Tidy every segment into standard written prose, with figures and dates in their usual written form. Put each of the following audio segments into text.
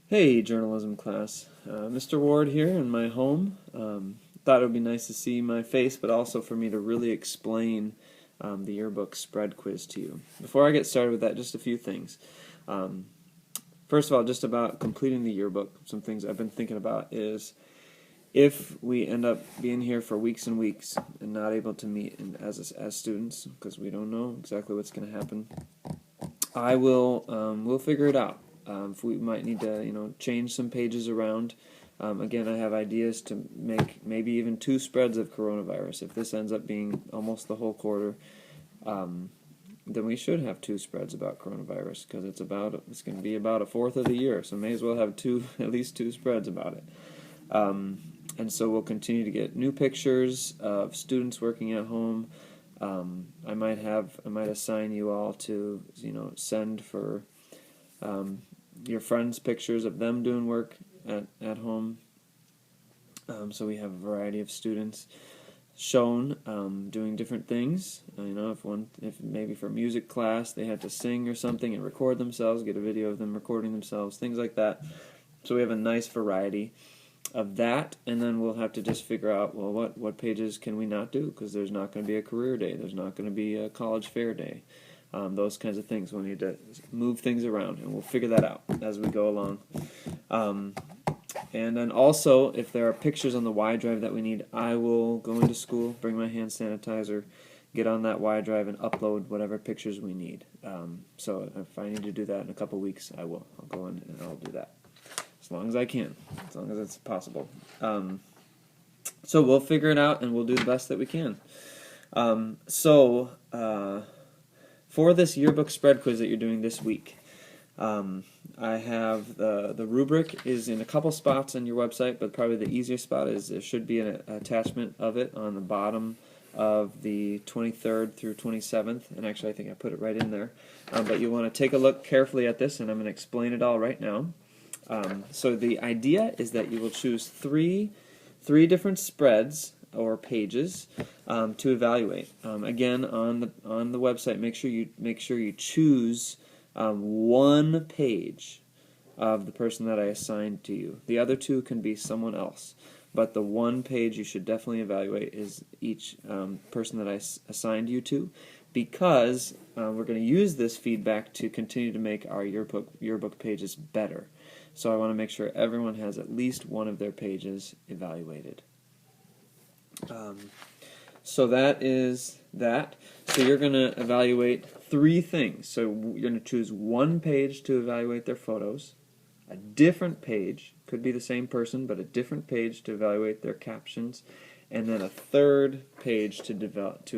Hey, journalism class. Mr. Ward here in my home. Thought it would be nice to see my face, but also for me to really explain the yearbook spread quiz to you. Before I get started with that, just a few things. First of all, just about completing the yearbook, some things I've been thinking about is if we end up being here for weeks and weeks and not able to meet as students, because we don't know exactly what's going to happen, we'll figure it out. If we might need to, change some pages around. Again, I have ideas to make maybe even 2 spreads of coronavirus. If this ends up being almost the whole quarter, then we should have 2 spreads about coronavirus because it's going to be about a fourth of the year. So may as well have at least 2 spreads about it. And so we'll continue to get new pictures of students working at home. I might assign you all to send for your friends pictures of them doing work at home. So we have a variety of students shown doing different things. If maybe for music class they had to sing or something and record themselves, get a video of them recording themselves, things like that. So we have a nice variety of that, and then we'll have to just figure out, well, what pages can we not do, because there's not going to be a career day, there's not going to be a college fair day, those kinds of things. We'll need to move things around, and we'll figure that out as we go along. And then also, if there are pictures on the Y drive that we need, I will go into school, bring my hand sanitizer, get on that Y drive, and upload whatever pictures we need. So if I need to do that in a couple weeks, I will. I'll go in and I'll do that. As long as I can, as long as it's possible. So we'll figure it out, and we'll do the best that we can. For this yearbook spread quiz that you're doing this week, I have the rubric is in a couple spots on your website, but probably the easiest spot is there should be an attachment of it on the bottom of the 23rd through 27th, and actually I think I put it right in there. But you want to take a look carefully at this, and I'm going to explain it all right now. So the idea is that you will choose three different spreads or pages to evaluate. Again, on the website, make sure you choose one page of the person that I assigned to you. The other 2 can be someone else, but the one page you should definitely evaluate is each person that I assigned you to, because we're going to use this feedback to continue to make our yearbook pages better. So I want to make sure everyone has at least one of their pages evaluated. So that is that. So you're going to evaluate 3 things. So you're going to choose one page to evaluate their photos, a different page, could be the same person, but a different page to evaluate their captions, and then a third page to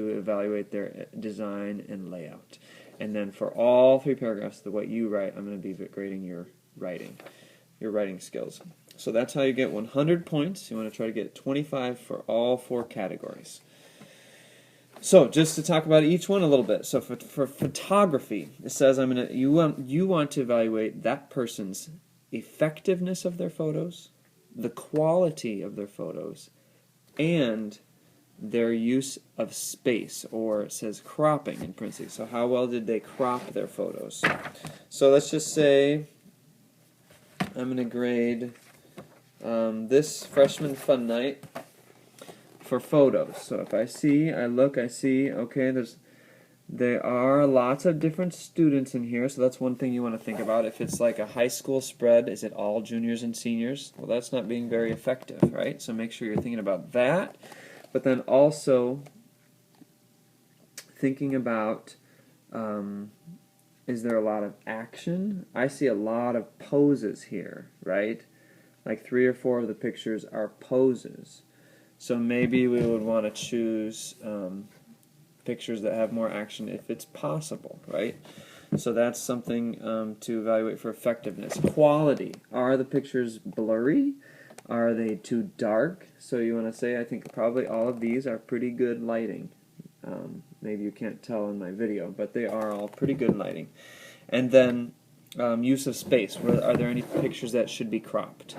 evaluate their design and layout. And then for all 3 paragraphs, what you write, I'm going to be grading your writing skills. So that's how you get 100 points. You want to try to get 25 for all 4 categories. So just to talk about each one a little bit. So for photography, it says you want to evaluate that person's effectiveness of their photos, the quality of their photos, and their use of space, or it says cropping in parentheses. So how well did they crop their photos? So let's just say I'm going to grade this freshman fun night for photos. So if I see, okay, there are lots of different students in here, so that's one thing you want to think about. If it's like a high school spread, is it all juniors and seniors? Well, that's not being very effective, right? So make sure you're thinking about that, but then also thinking about is there a lot of action? I see a lot of poses here, right? Like 3 or 4 of the pictures are poses. So maybe we would want to choose pictures that have more action if it's possible, right? So that's something to evaluate for effectiveness. Quality. Are the pictures blurry? Are they too dark? So you want to say, I think probably all of these are pretty good lighting. Maybe you can't tell in my video, but they are all pretty good lighting. And then use of space. Are there any pictures that should be cropped?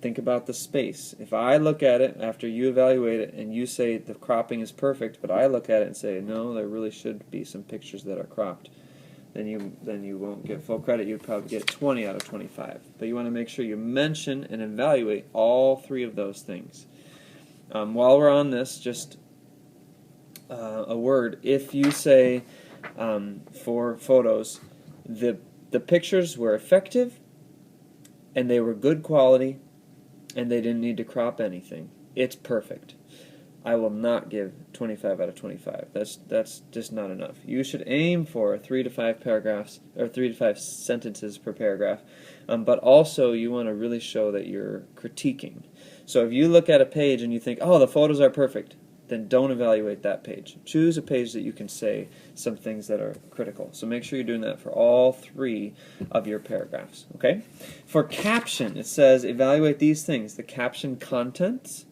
Think about the space. If I look at it after you evaluate it and you say the cropping is perfect, but I look at it and say, no, there really should be some pictures that are cropped, then you won't get full credit. You'd probably get 20 out of 25. But you want to make sure you mention and evaluate all three of those things. While we're on this, just a word. If you say for photos, the pictures were effective and they were good quality and they didn't need to crop anything, it's perfect. I will not give 25 out of 25. That's just not enough. You should aim for 3 to 5 paragraphs, or 3 to 5 sentences per paragraph, but also you want to really show that you're critiquing. So if you look at a page and you think, oh, the photos are perfect, then don't evaluate that page. Choose a page that you can say some things that are critical. So make sure you're doing that for all 3 of your paragraphs. Okay? For caption, it says evaluate these things: the caption contents.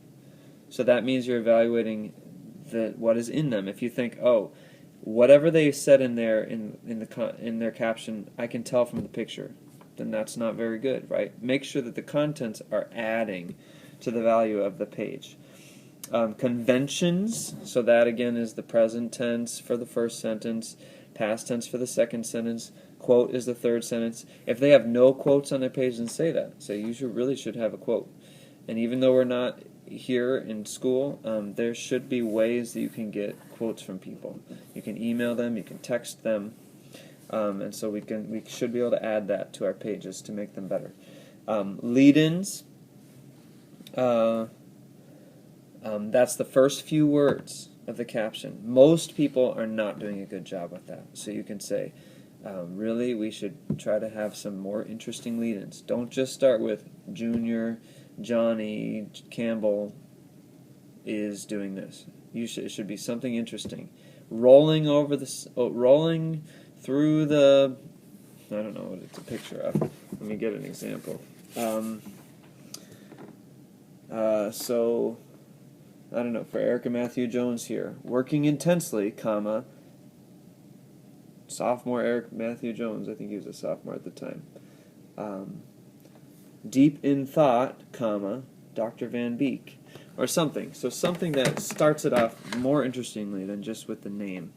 So that means you're evaluating what is in them. If you think, oh, whatever they said in there in their caption, I can tell from the picture, then that's not very good, right? Make sure that the contents are adding to the value of the page. Conventions, so that again is the present tense for the first sentence, past tense for the second sentence, quote is the third sentence. If they have no quotes on their page, then say that. Say you really should have a quote. And even though we're not here in school, there should be ways that you can get quotes from people. You can email them, you can text them, and so we should be able to add that to our pages to make them better. Lead-ins, that's the first few words of the caption. Most people are not doing a good job with that. So you can say, really, we should try to have some more interesting lead-ins. Don't just start with Junior, Johnny, Campbell is doing this. It should be something interesting. Rolling through the, I don't know what it's a picture of. Let me get an example. So, I don't know, for Erica Matthew Jones here, working intensely, comma, sophomore Eric Matthew Jones, I think he was a sophomore at the time. Deep in thought, comma, Dr. Van Beek, or something. So something that starts it off more interestingly than just with the name.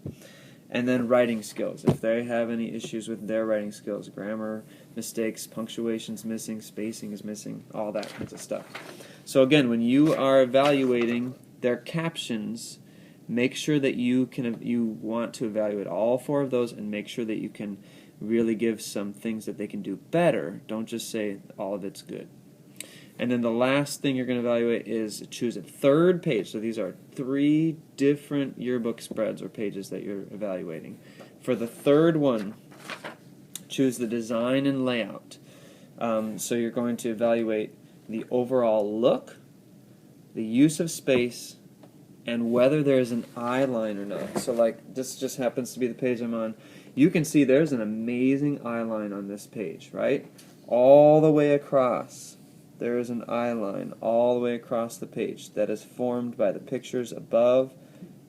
And then writing skills. If they have any issues with their writing skills, grammar mistakes, punctuation's missing, spacing is missing, all that kinds of stuff. So again, when you are evaluating their captions, make sure that you want to evaluate all 4 of those and make sure that you can really give some things that they can do better. Don't just say all of it's good. And then the last thing you're going to evaluate is choose a third page. So these are 3 different yearbook spreads or pages that you're evaluating. For the third one, choose the design and layout. So you're going to evaluate the overall look, the use of space, and whether there's an eye line or not. So like this just happens to be the page I'm on. You can see there's an amazing eye line on this page, right? All the way across. There is an eye line all the way across the page that is formed by the pictures above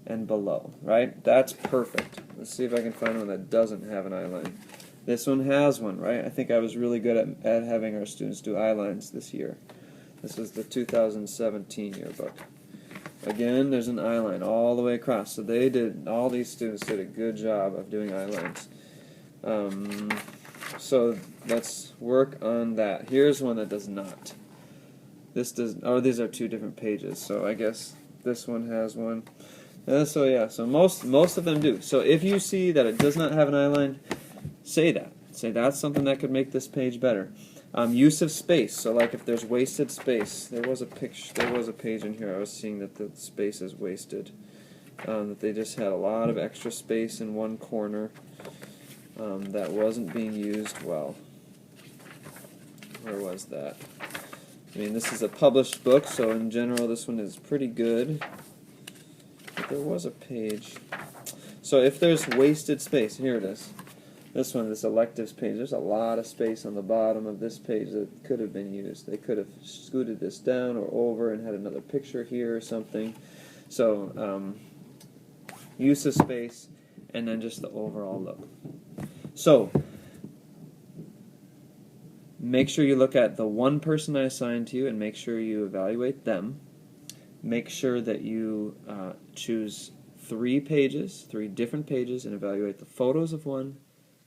and below, right? That's perfect. Let's see if I can find one that doesn't have an eye line. This one has one, right? I think I was really good at having our students do eye lines this year. This is the 2017 yearbook. Again, there's an eye line all the way across. So all these students did a good job of doing eye lines. So let's work on that. Here's one that does not. These are 2 different pages. So I guess this one has one. So yeah, so most of them do. So if you see that it does not have an eye line, say that. Say that's something that could make this page better. Use of space. So like if there's wasted space, there was a page in here I was seeing that the space is wasted. That they just had a lot of extra space in one corner that wasn't being used well. Where was that? I mean, this is a published book, so in general this one is pretty good. But there was a page. So if there's wasted space, here it is. This one, this electives page, there's a lot of space on the bottom of this page that could have been used. They could have scooted this down or over and had another picture here or something. So, use of space, and then just the overall look. So, make sure you look at the one person I assigned to you and make sure you evaluate them. Make sure that you choose 3 pages, 3 different pages, and evaluate the photos of one,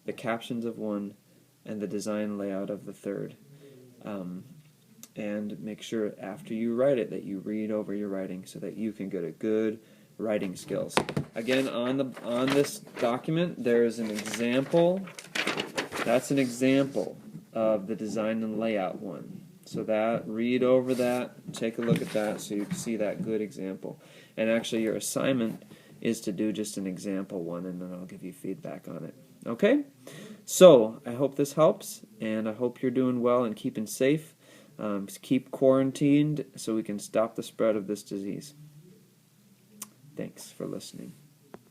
the captions of one, and the design layout of the third. And make sure after you write it that you read over your writing so that you can get a good writing skills. Again, on this document there is an example. That's an example of the design and layout one. So that, read over that, take a look at that so you can see that good example. And actually your assignment is to do just an example one, and then I'll give you feedback on it. Okay? So I hope this helps, and I hope you're doing well and keeping safe. Keep quarantined so we can stop the spread of this disease. Thanks for listening.